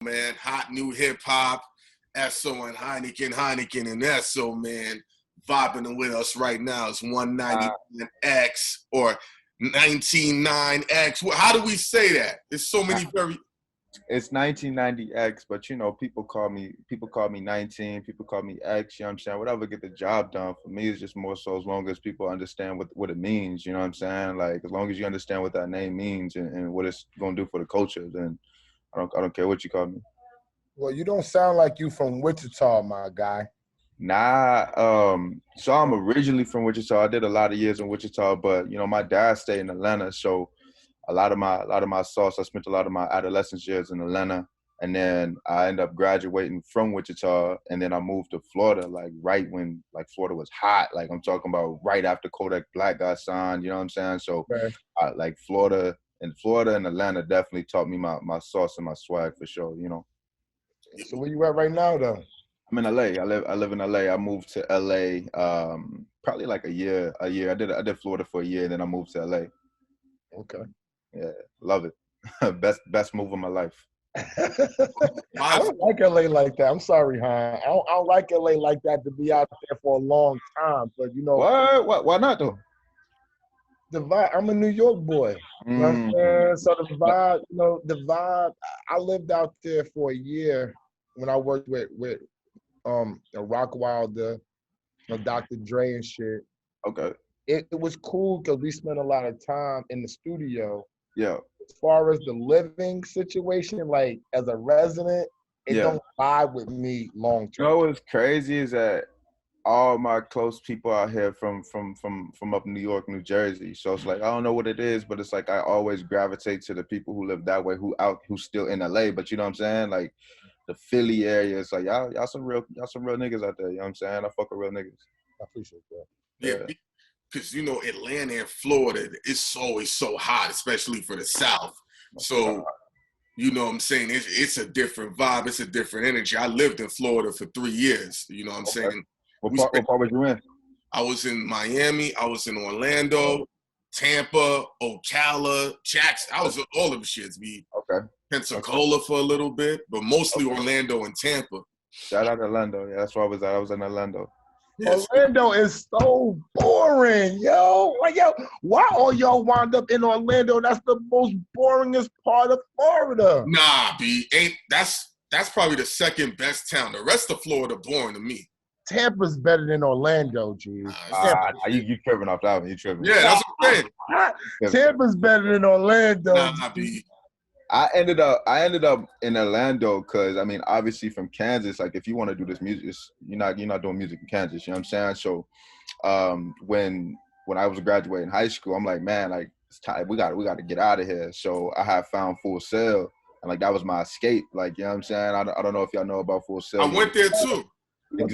Man, hot new hip hop, Esso and Heineken and Esso, man, vibing with us right now. It's 199X or 199X. How do we say that? There's so many It's 1990X, but you know, people call me 19, people call me X, you know what I'm saying? Whatever get the job done. For me, it's just more so as long as people understand what it means, you know what I'm saying? Like as long as you understand what that name means and what it's gonna do for the culture, then I don't care what you call me. Well, you don't sound like you from Wichita, my guy. Nah, so I'm originally from Wichita. I did a lot of years in Wichita, but you know, my dad stayed in Atlanta, so a lot of my sauce, I spent a lot of my adolescence years in Atlanta, and then I ended up graduating from Wichita, and then I moved to Florida, like right when like Florida was hot. Like I'm talking about right after Kodak Black got signed, you know what I'm saying? So like Florida and Atlanta definitely taught me my sauce and my swag for sure, you know. So where you at right now though? I'm in LA. I live in LA. I moved to LA probably like a year. I did Florida for a year, and then I moved to LA. Okay. Yeah, love it. best move of my life. I don't like LA like that. I'm sorry, Hein. I don't like LA like that to be out there for a long time. But you know, why not though? The vibe. I'm a New York boy. You know what I'm saying? So the vibe. I lived out there for a year when I worked with Rock Wilder, Dr. Dre and shit. Okay. It was cool because we spent a lot of time in the studio. Yeah. As far as the living situation, like as a resident, it don't vibe with me long term. You know what's crazy is that all my close people out here from up New York, New Jersey. So it's like I don't know what it is, but it's like I always gravitate to the people who live that way, who's still in LA. But you know what I'm saying? Like the Philly area, it's like y'all some real niggas out there. You know what I'm saying? I fuck with real niggas. I appreciate that. Yeah. Because, you know, Atlanta and Florida, it's always so hot, especially for the South. So, you know what I'm saying? It's a different vibe. It's a different energy. I lived in Florida for 3 years. You know what I'm saying? What part was you in? I was in Miami. I was in Orlando, Tampa, Ocala, Jackson. I was in all of the shits. Okay. Pensacola for a little bit, but mostly Orlando and Tampa. Shout out to Orlando. Yeah, that's where I was at. I was in Orlando. Yes. Orlando is so boring, yo. Like, why all y'all wound up in Orlando? That's the most boringest part of Florida. Nah, B. That's probably the second best town. The rest of Florida boring to me. Tampa's better than Orlando, G. You tripping off that one. You tripping. Yeah, that's what I'm saying. Tampa's better than Orlando. Nah, B. I ended up in Orlando because I mean, obviously from Kansas, like if you want to do this music, you're not doing music in Kansas. You know what I'm saying? So, when I was graduating high school, I'm like, man, like it's time. We got to get out of here. So I had found Full Sail, and like that was my escape. Like you know what I'm saying? I don't know if y'all know about Full Sail. I went there too.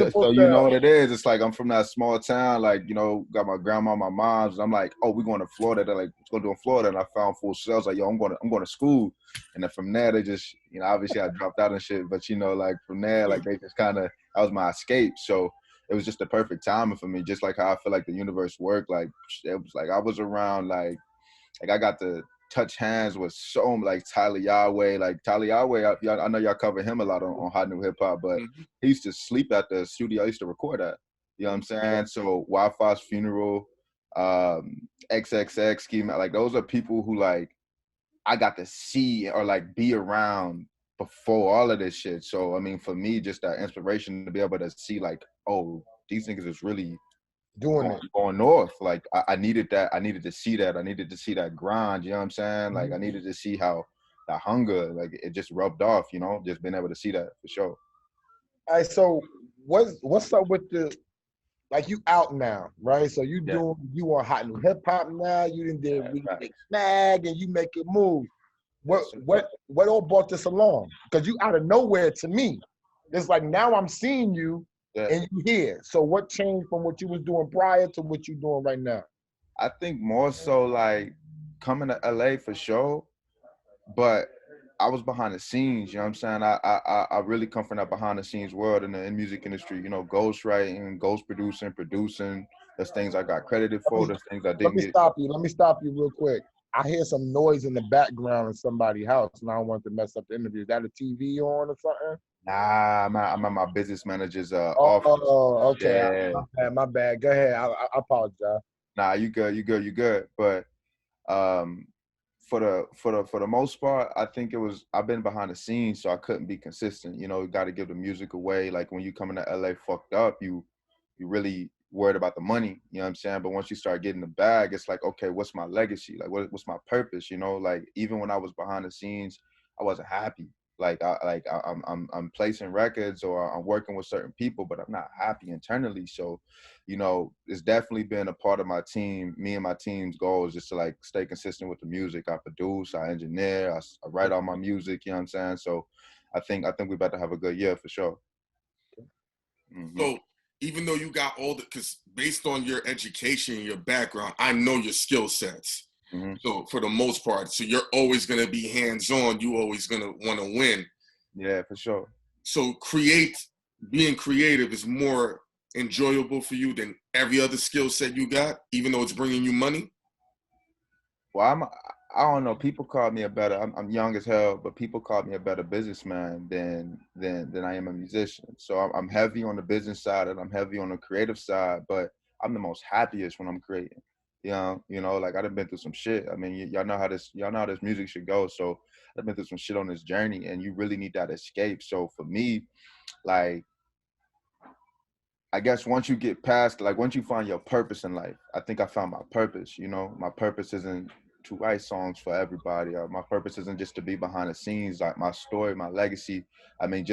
So you know what it is. It's like I'm from that small town, like, you know, got my grandma, my mom's. I'm like, oh, we're going to Florida. They're like, let's go to Florida. And I found Full Sail. I was like, yo, I'm going to school. And then from there, they just, you know, obviously I dropped out and shit. But, you know, like from there, like they just kind of, that was my escape. So it was just the perfect timing for me. Just like how I feel like the universe worked. Like it was like I was around like I got to touch hands with so like Tyla Yaweh. Like Tyla Yaweh, I know y'all cover him a lot on Hot New Hip Hop, but he used to sleep at the studio I used to record at. You know what I'm saying? So Wi-Fi's funeral, XXX schema, like those are people who like I got to see or like be around before all of this shit. So I mean, for me, just that inspiration to be able to see like, oh, these niggas is really going north. Like I needed that. I needed to see that. I needed to see that grind. You know what I'm saying? Like I needed to see how that hunger, like it just rubbed off. You know, just being able to see that for sure. All right. So what's up with the like you out now, right? So you on Hot New Hip Hop now. You did Big Snag and you make it move. What all brought this along? Because you out of nowhere to me. It's like now I'm seeing you. Yeah. And you here. So what changed from what you was doing prior to what you doing right now? I think more so like coming to LA for sure, but I was behind the scenes, you know what I'm saying? I really come from that behind the scenes world in the music industry, you know, ghostwriting, ghost producing. There's things I got credited for, there's things I didn't get. Let me stop you real quick. I hear some noise in the background in somebody's house, and I don't want to mess up the interview. Is that a TV on or something? Nah, I'm at my business manager's office. Oh, okay. Yeah. My bad. Go ahead. I apologize. Nah, you good. But for the most part, I think I've been behind the scenes, so I couldn't be consistent. You know, you got to give the music away. Like when you come into LA fucked up, you really worried about the money. You know what I'm saying? But once you start getting the bag, it's like, okay, what's my legacy? Like what's my purpose? You know, like even when I was behind the scenes, I wasn't happy. I'm placing records or I'm working with certain people, but I'm not happy internally. So, you know, it's definitely been a part of my team. Me and my team's goal is just to like stay consistent with the music. I produce, I engineer, I write all my music. You know what I'm saying? So, I think we're about to have a good year for sure. Mm-hmm. So even though you got all because based on your education, your background, I know your skill sets. Mm-hmm. So for the most part, so you're always going to be hands-on. You always going to want to win. Yeah, for sure. So being creative is more enjoyable for you than every other skill set you got, even though it's bringing you money? Well, I don't know. People call me I'm young as hell, but people call me a better businessman than I am a musician. So I'm heavy on the business side and I'm heavy on the creative side, but I'm the most happiest when I'm creating. You know, like I done been through some shit. I mean, y'all know how this music should go. So I've been through some shit on this journey, and you really need that escape. So for me, like, I guess once you get past, like once you find your purpose in life, I think I found my purpose. You know, my purpose isn't to write songs for everybody. My purpose isn't just to be behind the scenes. Like my story, my legacy. I mean,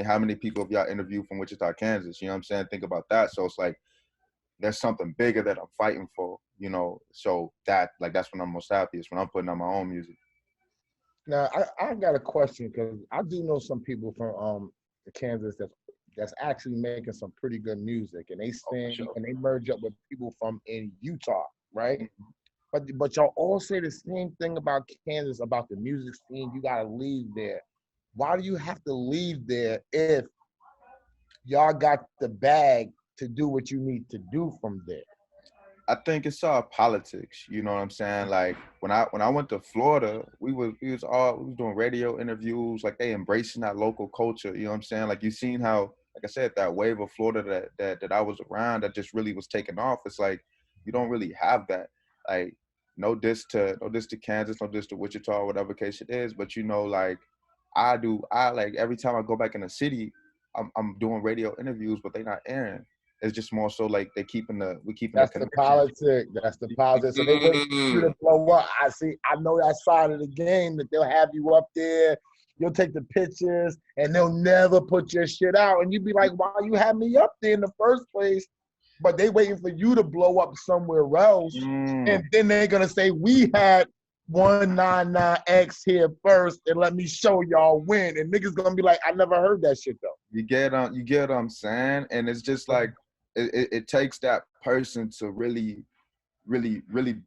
how many people have y'all interviewed from Wichita, Kansas? You know what I'm saying? Think about that. So it's like, there's something bigger that I'm fighting for, you know. So that's when I'm most happiest, when I'm putting out my own music. Now I got a question, because I do know some people from Kansas that's actually making some pretty good music, and they sing and they merge up with people from in Utah, right? Mm-hmm. But y'all all say the same thing about Kansas, about the music scene. You gotta leave there. Why do you have to leave there if y'all got the bag to do what you need to do from there? I think it's all politics. You know what I'm saying? Like when I went to Florida, we was doing radio interviews. Like they embracing that local culture. You know what I'm saying? Like you seen how, like I said, that wave of Florida that I was around that just really was taking off. It's like you don't really have that. Like no diss to Kansas, no diss to Wichita, or whatever case it is. But you know, like I like every time I go back in the city, I'm doing radio interviews, but they're not airing. It's just more so like we keeping That's the politics. That's the politics. So they wait for you to blow up. I know that side of the game, that they'll have you up there, you'll take the pictures, and they'll never put your shit out. And you'd be like, why you had me up there in the first place? But they waiting for you to blow up somewhere else. And then they're gonna say, we had 199X here first, and let me show y'all when. And niggas gonna be like, I never heard that shit though. You get what I'm saying? And it's just like it takes that person to really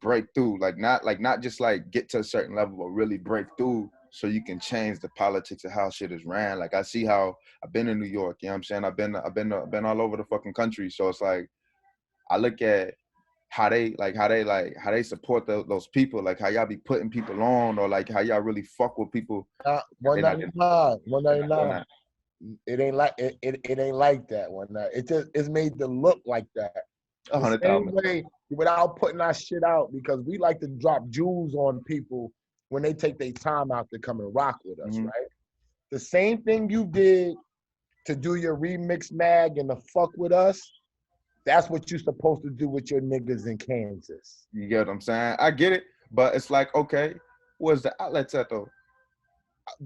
break through. Like not just like get to a certain level, but really break through so you can change the politics of how shit is ran. Like I see how I've been in New York, you know what I'm saying? I've been all over the fucking country. So it's like I look at how they support those people, like how y'all be putting people on, or like how y'all really fuck with people. 199. It ain't like it ain't like that one. It's made to look like that. The same way, without putting our shit out, because we like to drop jewels on people when they take their time out to come and rock with us, right? The same thing you did to do your remix mag and to fuck with us, that's what you're supposed to do with your niggas in Kansas. You get what I'm saying? I get it, but it's like, okay, where's the outlet at though?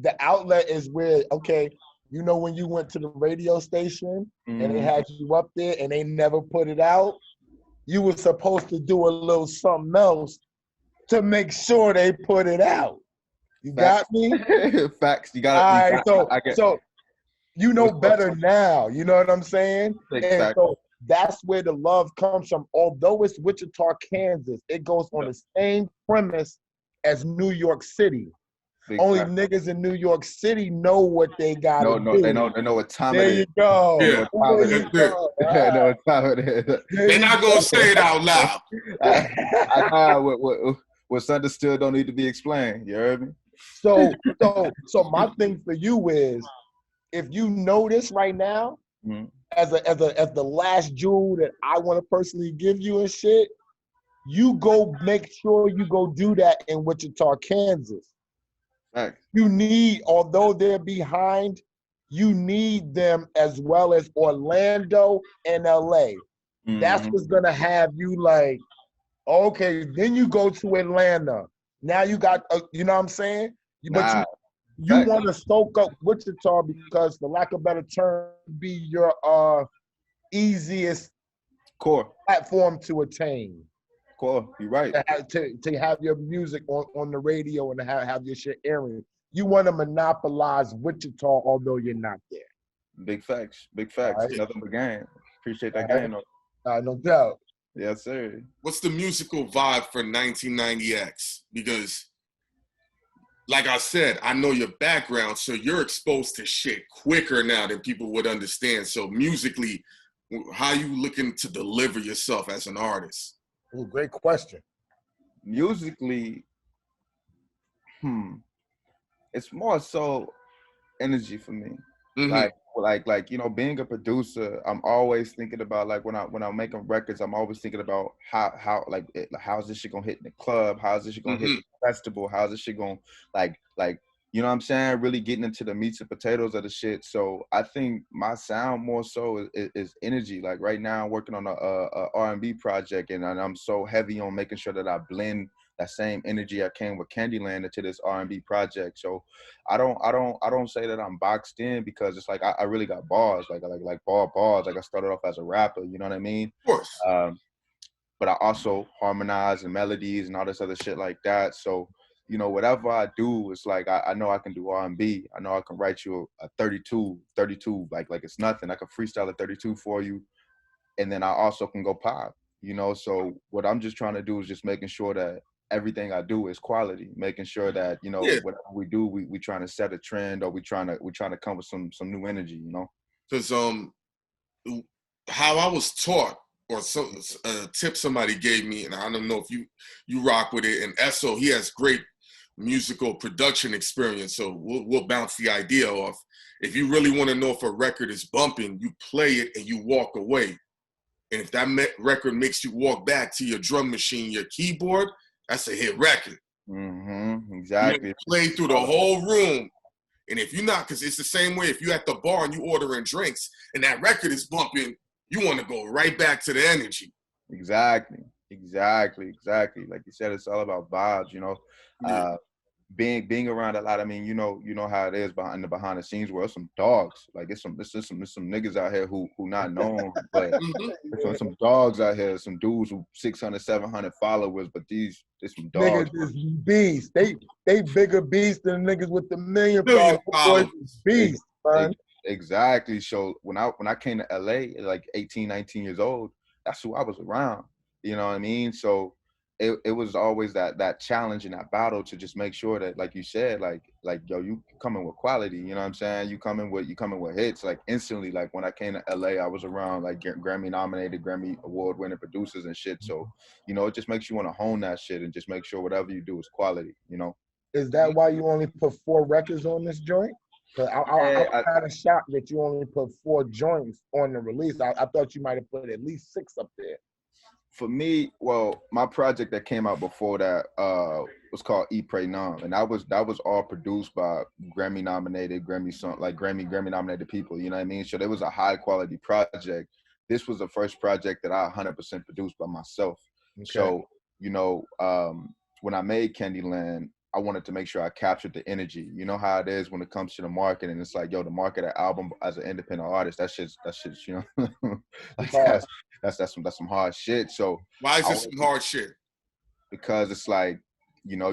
The outlet is where, okay, you know when you went to the radio station and they had you up there and they never put it out, you were supposed to do a little something else to make sure they put it out. You got me? Facts. You got it. All right, so you know better now. You know what I'm saying? Exactly. And so that's where the love comes from. Although it's Wichita, Kansas, it goes on the same premise as New York City. Only niggas in New York City know what they got to do. They know what time there it is. You go. Yeah, they know what time it is. They're not going to say it out loud. I know What's understood don't need to be explained. You heard me? So my thing for you is, if you know this right now, Mm-hmm. as the last jewel that I want to personally give you and shit, you go make sure you go do that in Wichita, Kansas. Right. You need, although they're behind, you need them as well as Orlando and LA. That's what's gonna have you like, okay, then you go to Atlanta. Now you got, you know what I'm saying? But you want to soak up Wichita because, for lack of a better term, be your easiest core platform to attain. Core, you're right. To have your music on the radio and to have your shit airing. You want to monopolize Wichita, although you're not there. Big facts. Big facts. Right. Nothing but game. Appreciate that game. No doubt. Yes, sir. What's the musical vibe for 1990X? Because, like I said, I know your background, so you're exposed to shit quicker now than people would understand. So musically, how you looking to deliver yourself as an artist? Ooh, great question. Musically, it's more so energy for me. Like you know, being a producer, I'm always thinking about, like, when I'm making records, I'm always thinking about how's this shit gonna hit in the club, how's this shit gonna hit in the festival, how's this shit gonna like you know what I'm saying, really getting into the meats and potatoes of the shit. So I think my sound more so is energy. Like right now I'm working on a R&B project, and I'm so heavy on making sure that I blend that same energy I came with Candyland into this R&B project. So I don't say that I'm boxed in, because it's like I really got bars, like bars. Like I started off as a rapper, you know what I mean? Of course. But I also harmonize and melodies and all this other shit like that. So, you know, whatever I do, it's like I know I can do R&B. I know I can write you a 32 like it's nothing. I can freestyle a 32 for you, and then I also can go pop. You know, so what I'm just trying to do is just making sure that everything I do is quality, making sure that, you know, whatever we do, we trying to set a trend, or we trying to come with some new energy, you know. Because how I was taught, or some tip somebody gave me, and I don't know if you rock with it. And Esso, he has great musical production experience, so we'll bounce the idea off. If you really want to know if a record is bumping, you play it and you walk away. And if that record makes you walk back to your drum machine, your keyboard, that's a hit record. Exactly. You play through the whole room. And if you're not, because it's the same way, if you're at the bar and you ordering drinks and that record is bumping, you want to go right back to the energy. Exactly. Like you said, it's all about vibes, you know. Being around a lot. I mean, you know how it is behind the scenes world. Some dogs, like it's some niggas out here who not known, but some dogs out here, some dudes who 600, 700 followers, but there's some dogs. Niggas is beasts. They bigger beasts than niggas with the million followers. Beasts, man. Exactly. So when I came to LA at like 18, 19 years old, that's who I was around. You know what I mean? So it was always that challenge and that battle to just make sure that, like you said, like yo, you coming with quality, you know what I'm saying? You coming with hits, like instantly. Like when I came to LA, I was around like Grammy nominated, Grammy award winning producers and shit. So, you know, it just makes you want to hone that shit and just make sure whatever you do is quality, you know? Is that why you only put 4 records on this joint? Cause I'm kind of shocked that you only put 4 joints on the release. I thought you might have put at least 6 up there. For me, well, my project that came out before that was called Eat, Pray, Numb, and that was all produced by Grammy nominated Grammy nominated people. You know what I mean? So it was a high quality project. This was the first project that I 100% produced by myself. Okay. So, you know, when I made Candyland, I wanted to make sure I captured the energy. You know how it is when it comes to the market, and it's like, yo, the market an album as an independent artist, that shit's you know, like that's some hard shit. So why is this some hard shit? Because it's like, you know,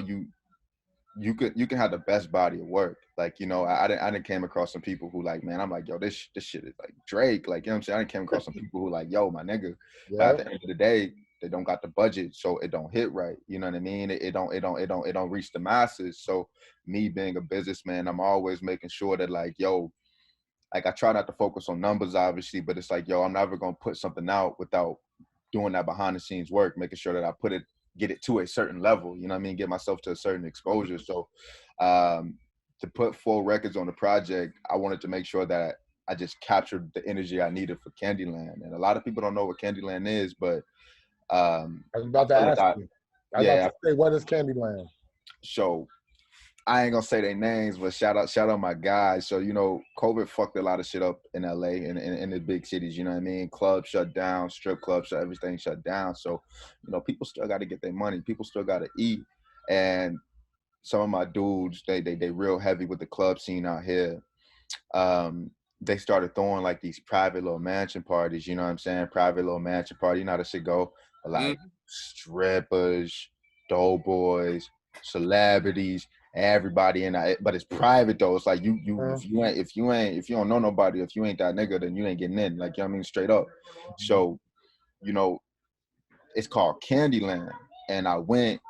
you can have the best body of work. Like, you know, I didn't came across some people who like, man, I'm like, yo, this shit is like Drake. Like, you know what I'm saying? I didn't came across some people who like, yo, my nigga. Yeah. But at the end of the day, they don't got the budget, so it don't hit right. You know what I mean? It don't reach the masses. So me being a businessman, I'm always making sure that like, yo, like I try not to focus on numbers, obviously, but it's like, yo, I'm never gonna put something out without doing that behind the scenes work, making sure that I put it get it to a certain level, you know what I mean, get myself to a certain exposure. So to put 4 records on the project, I wanted to make sure that I just captured the energy I needed for Candyland. And a lot of people don't know what Candyland is, but I was about to ask you. I was about to say, what is Candyland? So I ain't gonna say their names, but shout out my guys. So, you know, COVID fucked a lot of shit up in LA and in the big cities, you know what I mean? Clubs shut down, strip clubs, everything shut down. So, you know, people still gotta get their money. People still gotta eat. And some of my dudes, they real heavy with the club scene out here. They started throwing like these private little mansion parties, you know what I'm saying? Private little mansion party, you know how that shit go? Like strippers, doughboys, celebrities, everybody in that, but it's private though. It's like if you don't know nobody, if you ain't that nigga, then you ain't getting in. Like, you know what I mean? Straight up. So, you know, it's called Candyland. And I went,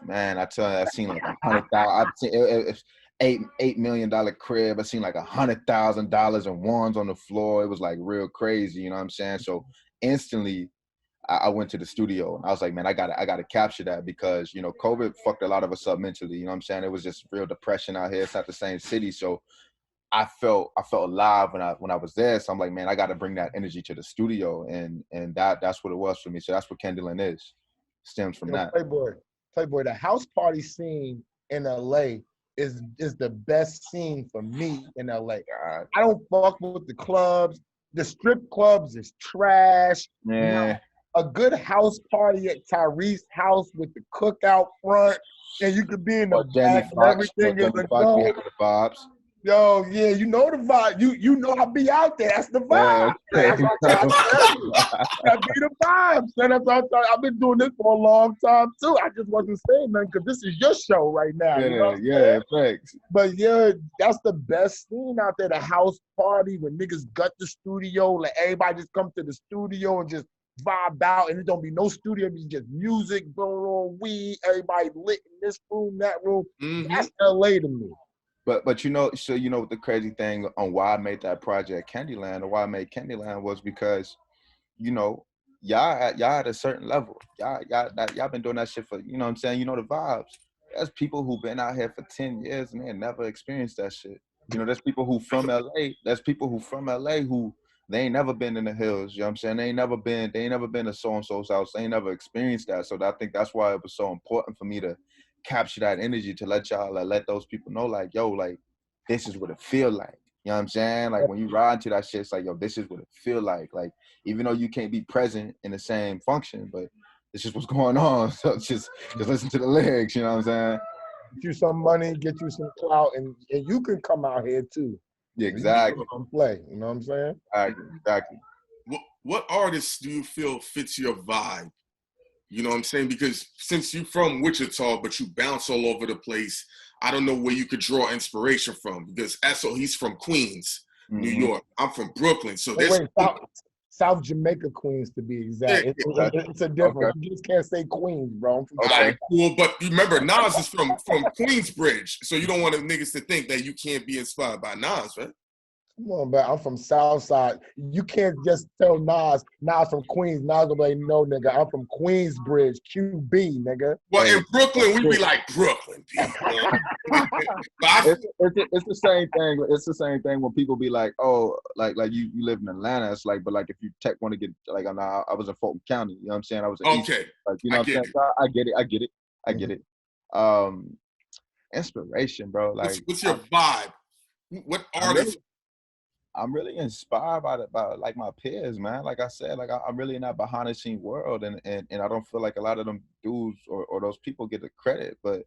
man, I tell you, I seen like 100,000. I've seen it's $8 million crib. I seen like $100,000 in ones on the floor. It was like real crazy, you know what I'm saying? So instantly, I went to the studio and I was like, man, I gotta capture that, because, you know, COVID fucked a lot of us up mentally. You know what I'm saying? It was just real depression out here. It's not the same city, so I felt alive when I was there. So I'm like, man, I got to bring that energy to the studio, and that's what it was for me. So that's what Candyland is. Stems from that. Playboy, the house party scene in LA is the best scene for me in LA. God. I don't fuck with the clubs. The strip clubs is trash. Yeah. A good house party at Tyrese's house with the cookout front, and you could be in the back and everything is a go. Yo, yeah, you know the vibe. You know I be out there. That's the vibe. That's what I'm trying to tell you. That be the vibe. So that's what I've been doing this for a long time too. I just wasn't saying nothing because this is your show right now. Yeah, you know thanks. But yeah, that's the best scene out there. The house party when niggas gut the studio, like everybody just come to the studio and just vibe out, and it don't be no studio, it's just music, blowing on weed, everybody lit in this room, that room. That's LA to me. But you know, so you know the crazy thing on why I made that project Candyland, or why I made Candyland, was because, you know, y'all at a certain level. Y'all been doing that shit for, you know what I'm saying? You know the vibes. There's people who've been out here for 10 years and they never experienced that shit. You know, there's people who from LA who they ain't never been in the hills, you know what I'm saying? They ain't never been to so-and-so's house. They ain't never experienced that. So I think that's why it was so important for me to capture that energy, to let those people know, like, yo, like, this is what it feel like. You know what I'm saying? Like, when you ride to that shit, it's like, yo, this is what it feel like. Like, even though you can't be present in the same function, but it's just what's going on. So just listen to the lyrics, you know what I'm saying? Get you some money, get you some clout, and you can come out here too. Yeah, exactly. Play, you know what I'm saying? Exactly. What artists do you feel fits your vibe? You know what I'm saying? Because since you're from Wichita, but you bounce all over the place, I don't know where you could draw inspiration from. Because Esso, he's from Queens, New York. I'm from Brooklyn. So there's South Jamaica, Queens, to be exact. It's a difference. Okay. You just can't say Queens, bro. Okay. Well, but remember, Nas is from Queensbridge, so you don't want the niggas to think that you can't be inspired by Nas, right? Come on, but I'm from Southside. You can't just tell Nas from Queens. Nas will be like, no, nigga, I'm from Queensbridge, QB, nigga. Well, in Brooklyn, we be like, Brooklyn, it's the same thing. It's the same thing when people be like, oh, like you live in Atlanta. It's like, but like if you want to get, like, I was in Fulton County. You know what I'm saying? I was okay. Like, you know what I'm saying? So I get it. Inspiration, bro. Like, what's your vibe? What artist? I'm really inspired by like my peers, man. Like I said, like I'm really in that behind the scene world, and I don't feel like a lot of them dudes or those people get the credit, but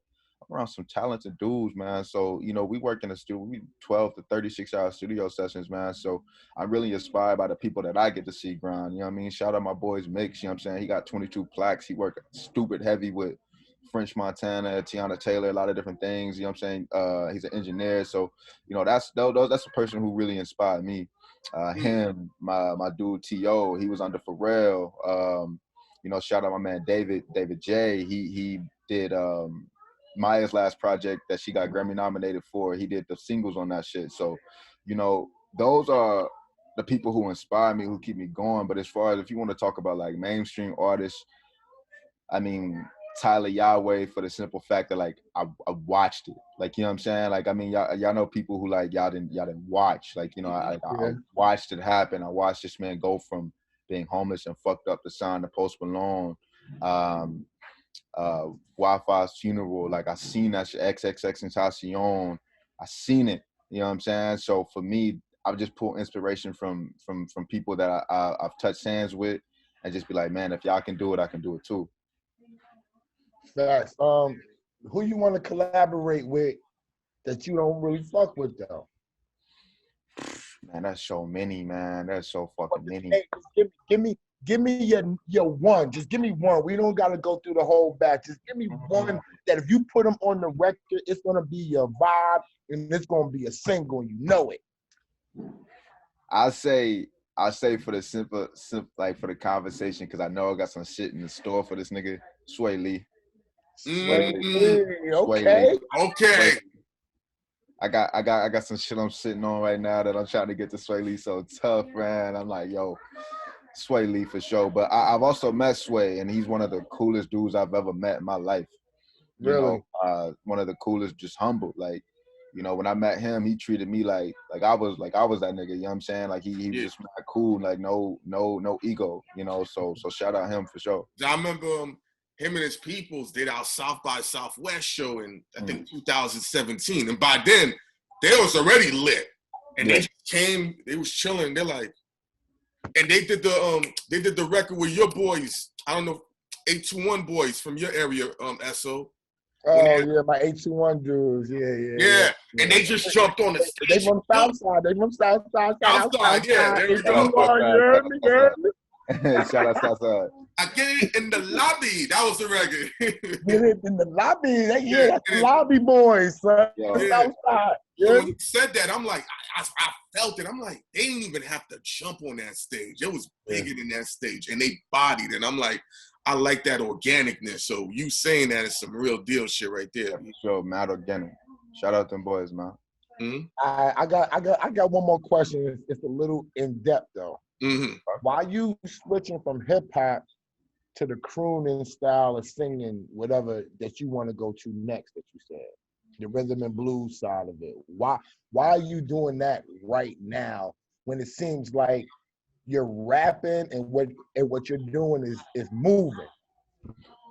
I'm around some talented dudes, man. So, you know, we work in the studio, we 12 to 36 hour studio sessions, man. So I'm really inspired by the people that I get to see grind. You know what I mean? Shout out my boys Mix, you know what I'm saying? He got 22 plaques. He worked stupid heavy with French Montana, Tiana Taylor, a lot of different things. You know what I'm saying? He's an engineer. So, you know, that's a person who really inspired me. Him, my dude T.O., he was under Pharrell. You know, shout out my man David J. He did Maya's last project that she got Grammy nominated for. He did the singles on that shit. So, you know, those are the people who inspire me, who keep me going. But as far as if you want to talk about like mainstream artists, I mean, Tyla Yaweh, for the simple fact that like I watched it. Like, you know what I'm saying? Like, I mean, y'all know people who like y'all didn't watch. Like, you know, I watched it happen. I watched this man go from being homeless and fucked up to sign the Post Malone, Wi-Fi's funeral. Like, I seen that shit, XXXTentacion. I seen it. You know what I'm saying? So for me, I've just pulled inspiration from people that I've touched hands with, and just be like, man, if y'all can do it, I can do it too. Facts. Who you want to collaborate with that you don't really fuck with though? Man, that's so many, man. That's so fucking many. Hey, give me your one. Just give me one. We don't gotta go through the whole batch. Just give me one that if you put them on the record, it's gonna be your vibe and it's gonna be a single. You know it. I'll say for the simple like for the conversation, because I know I got some shit in the store for this nigga, Sway Lee. Okay. I got some shit I'm sitting on right now that I'm trying to get to Sway Lee so tough, man. I'm like, yo, Sway Lee for sure. But I've also met Sway, and he's one of the coolest dudes I've ever met in my life. Really? One of the coolest, just humble. Like, you know, when I met him, he treated me like I was that nigga, you know what I'm saying? Like he was just mad cool, like no ego, you know. So shout out him for sure. I remember him and his peoples did our South by Southwest show in I think 2017, and by then they was already lit, and they just came, they was chilling. They're like, and they did the record with your boys. I don't know, 821 boys from your area, SO. Oh yeah, my 821 dudes. Yeah. And they just jumped on the stage. They from Southside. They from Southside. Yeah, there you go. Shout out Southside. I get it in the lobby. That was the record. Get it in the lobby. That's the lobby boys, son. Southside. So when you said that, I'm like, I felt it. I'm like, they didn't even have to jump on that stage. It was bigger than that stage, and they bodied it. I'm like, I like that organicness. So you saying that is some real deal shit right there. Sure, mad organic. Shout out them boys, man. Mm-hmm. I got one more question. It's a little in depth though. Mm-hmm. Why you switching from hip hop to the crooning style of singing, whatever that you want to go to next? That you said the rhythm and blues side of it. Why are you doing that right now when it seems like you're rapping and what you're doing is moving?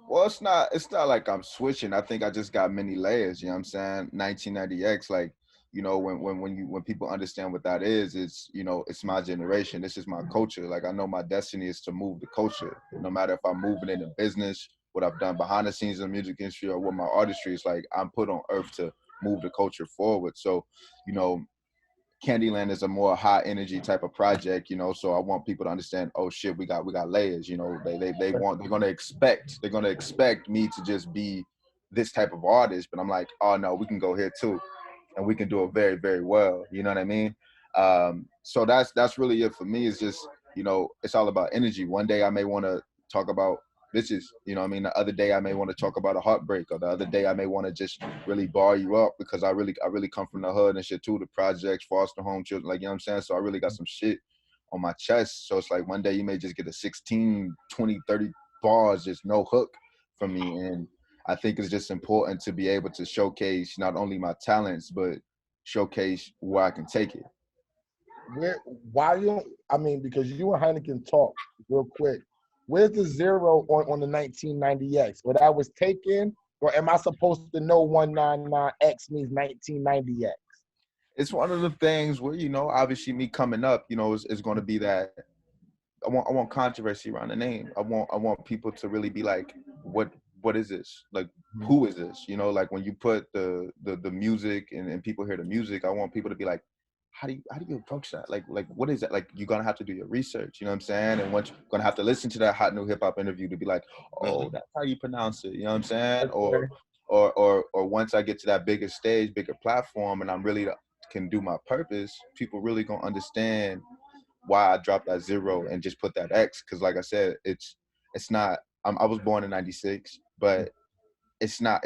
Well, it's not like I'm switching. I think I just got many layers, you know what I'm saying? 1990X, like, you know, when people understand what that is, it's, you know, it's my generation. This is my culture. Like, I know my destiny is to move the culture. No matter if I'm moving into business, what I've done behind the scenes in the music industry, or what my artistry is, like, I'm put on earth to move the culture forward. So, you know, Candyland is a more high energy type of project, you know, so I want people to understand, oh shit, we got layers, you know. They're gonna expect me to just be this type of artist, but I'm like, oh no, we can go here too, and we can do it very, very well, you know what I mean? So that's really it for me. It's just, you know, it's all about energy. One day I may want to talk about bitches, you know what I mean? The other day I may want to talk about a heartbreak, or the other day I may want to just really bar you up, because I really come from the hood and shit too, the projects, foster home children, like, you know what I'm saying? So I really got some shit on my chest. So it's like one day you may just get a 16, 20, 30 bars, just no hook from me. And I think it's just important to be able to showcase not only my talents, but showcase where I can take it. Because you and Heineken talk real quick. Where's the zero on the 1990X? Or that was taken, or am I supposed to know 199X means 1990X? It's one of the things where, you know, obviously me coming up, you know, is going to be that I want controversy around the name. I want people to really be like, what is this? Like, who is this? You know, like when you put the music and people hear the music, I want people to be like, how do you approach that? Like what is that? Like, you're gonna have to do your research, you know what I'm saying? And once you're gonna have to listen to that hot new hip hop interview to be like, oh, that's how you pronounce it, you know what I'm saying? Or once I get to that bigger stage, bigger platform, and I'm really can do my purpose, people really gonna understand why I dropped that zero and just put that X. Because like I said, it's not. I was born in '96, but it's my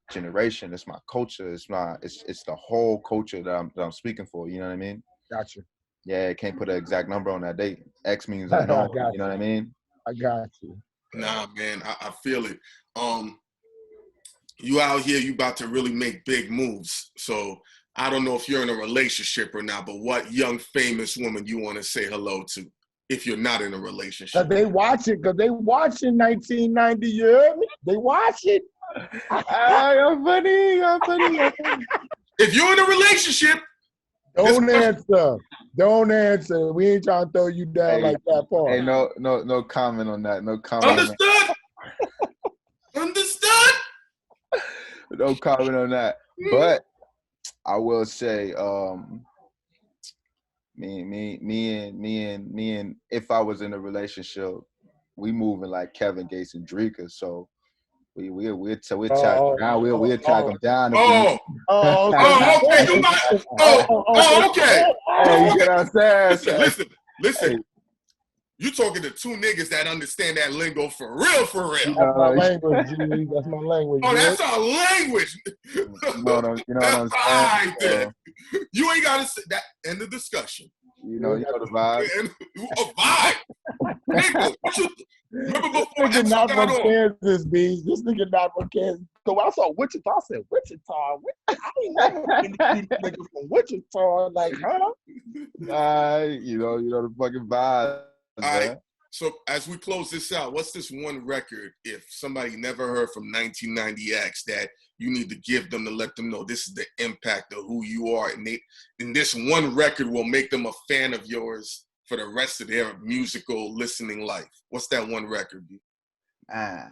generation, it's my culture, it's the whole culture that I'm speaking for, you know what I mean? Gotcha. Yeah, can't put an exact number on that date. X means unknown, you know what I mean? I got you. Nah, man, I feel it. You out here, you about to really make big moves. So I don't know if you're in a relationship or not, but what young famous woman you want to say hello to if you're not in a relationship? Cause they watching 1990. You heard me? They watching. I'm funny. If you're in a relationship, Don't answer. We ain't trying to throw you down like that, Paul. Hey, no comment on that. No comment. Understood. Understood. No comment on that. But I will say, me and if I was in a relationship, we moving like Kevin Gates and Drika. So we'll tag down. We'll tag them down. Okay. You got. Okay. Hey, you get what I'm saying? Listen. Hey. You talking to two niggas that understand that lingo for real. That's my language, G. That's my language. Oh, that's our language. You know what I'm saying? You ain't gotta say that. End of discussion. You know the vibe. A vibe. Nigga, what you remember before this nigga not from Kansas, B. This nigga not from Kansas. So when I saw Wichita, I said, Wichita? I ain't never been to these niggas from Wichita. Like, huh? You know the fucking vibe. All right. So as we close this out, what's this one record, if somebody never heard from 1990X, that you need to give them to let them know this is the impact of who you are, and this one record will make them a fan of yours for the rest of their musical listening life? What's that one record, B? I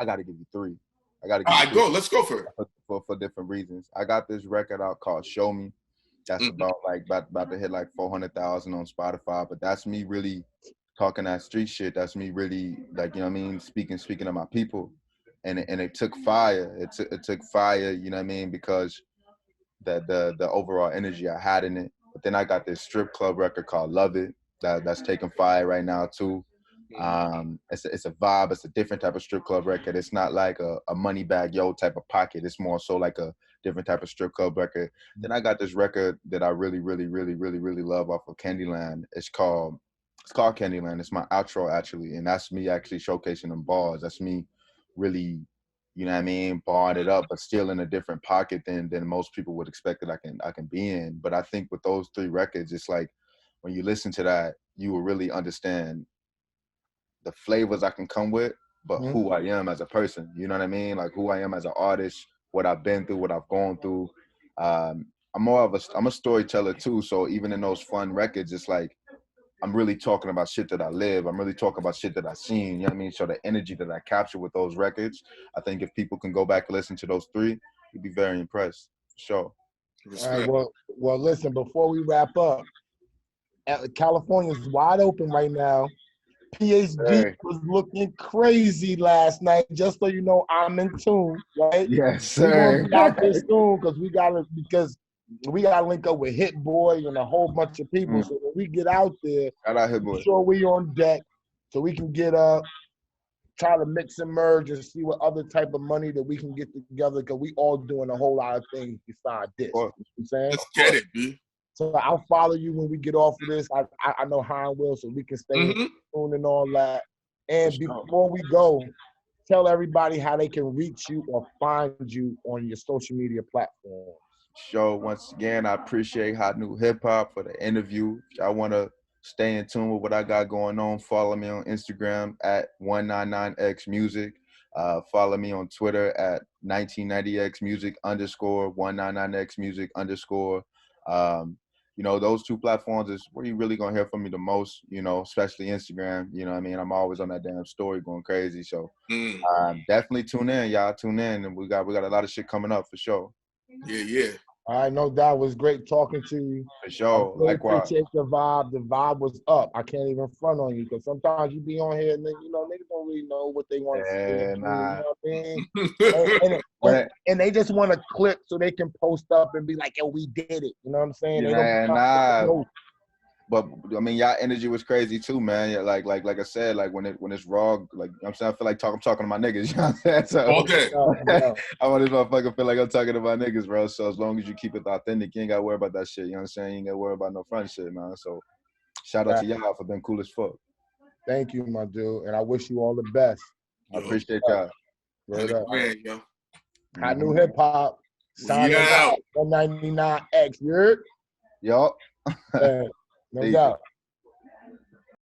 gotta give you three. Let's go for it. For different reasons. I got this record out called Show Me. That's about to hit like 400,000 on Spotify. But that's me really talking that street shit. That's me really, like, you know what I mean, speaking to my people. And it took fire. It took fire, you know what I mean, because the overall energy I had in it. But then I got this strip club record called Love It that's taking fire right now too. It's a vibe. It's a different type of strip club record. It's not like a money bag yo type of pocket. It's more so like a different type of strip club record. Then I got this record that I really love off of Candyland. It's called Candyland. It's my outro actually, and that's me actually showcasing them bars. That's me really, you know what I mean, barring it up, but still in a different pocket than most people would expect that I can be in. But I think with those three records, it's like when you listen to that, you will really understand the flavors I can come with, but who I am as a person. You know what I mean? Like who I am as an artist, what I've been through, what I've gone through. I'm a storyteller too. So even in those fun records, it's like I'm really talking about shit that I live. I'm really talking about shit that I've seen. You know what I mean? So the energy that I capture with those records, I think if people can go back and listen to those three, you'd be very impressed. Sure. All right, well, listen, before we wrap up, California's wide open right now. PhD was looking crazy last night. Just so you know, I'm in tune, right? Yes, sir. We're gonna be out there soon because we gotta link up with Hit Boy and a whole bunch of people. So when we get out there, make sure we on deck so we can get up, try to mix and merge and see what other type of money that we can get together, because we all doing a whole lot of things besides this. You know what I'm saying? Let's get it, B. So I'll follow you when we get off of this. I know Han will, so we can stay in tune and all that. And before we go, tell everybody how they can reach you or find you on your social media platforms. Sure. Once again, I appreciate Hot New Hip Hop for the interview. If y'all want to stay in tune with what I got going on, follow me on Instagram at 199xmusic. Follow me on Twitter at 1990xmusic _ 199xmusic _ you know, those two platforms is where you really gonna hear from me the most, you know, especially Instagram. You know what I mean? I'm always on that damn story going crazy. So definitely tune in, y'all. Tune in, and we got a lot of shit coming up for sure. Yeah. All right, no doubt. It was great talking to you. For sure. I really Likewise. appreciate the vibe. The vibe was up. I can't even front on you because sometimes you be on here and then, you know, niggas don't really know what they want to say. Nah. You know what I mean? and they just want to clip so they can post up and be like, yo, we did it. You know what I'm saying? But I mean, y'all energy was crazy too, man. Yeah, like I said, like when it's raw, like you know what I'm saying, I feel like I'm talking to my niggas. You know what I'm saying? So, okay. I want this motherfucker feel like I'm talking to my niggas, bro. So as long as you keep it authentic, you ain't gotta worry about that shit. You know what I'm saying? You ain't gotta worry about no front shit, man. So shout out to y'all for being cool as fuck. Thank you, my dude, and I wish you all the best. I appreciate y'all. Word up. Yo. Hot New Hip Hop. Signing out. 199X. You heard? Yup. No doubt.